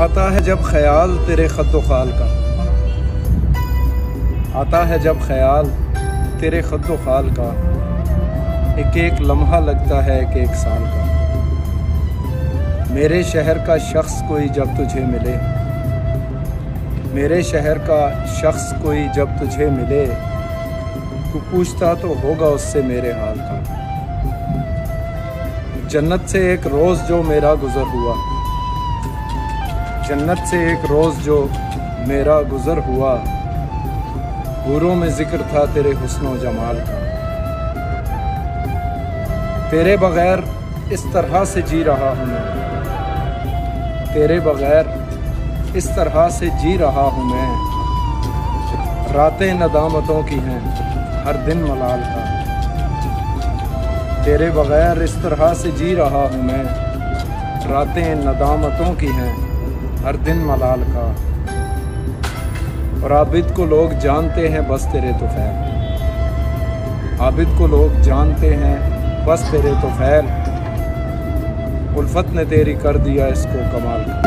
आता है जब ख्याल तेरे खद्दो खाल का, आता है जब ख्याल तेरे खद्दो खाल का, एक एक लम्हा लगता है एक एक साल का। मेरे शहर का शख्स कोई जब तुझे मिले, मेरे शहर का शख्स कोई जब तुझे मिले, तू पूछता तो होगा उससे मेरे हाल का। जन्नत से एक रोज़ जो मेरा गुज़र हुआ, जन्नत से एक रोज़ जो मेरा गुज़र हुआ, हूरों में जिक्र था तेरे हुस्न जमाल का। तेरे बग़ैर इस तरह से जी रहा हूँ मैं, तेरे बग़ैर इस तरह से जी रहा हूँ मैं। रातें नदामतों की हैं हर दिन मलाल का। तेरे बग़ैर इस तरह से जी रहा हूँ मैं, रातें नदामतों की हैं हर दिन मलाल का। और आबिद को लोग जानते हैं बस तेरे तुफ़ैल, आबिद को लोग जानते हैं बस तेरे तुफ़ैल। उल्फत ने तेरी कर दिया इसको कमाल का।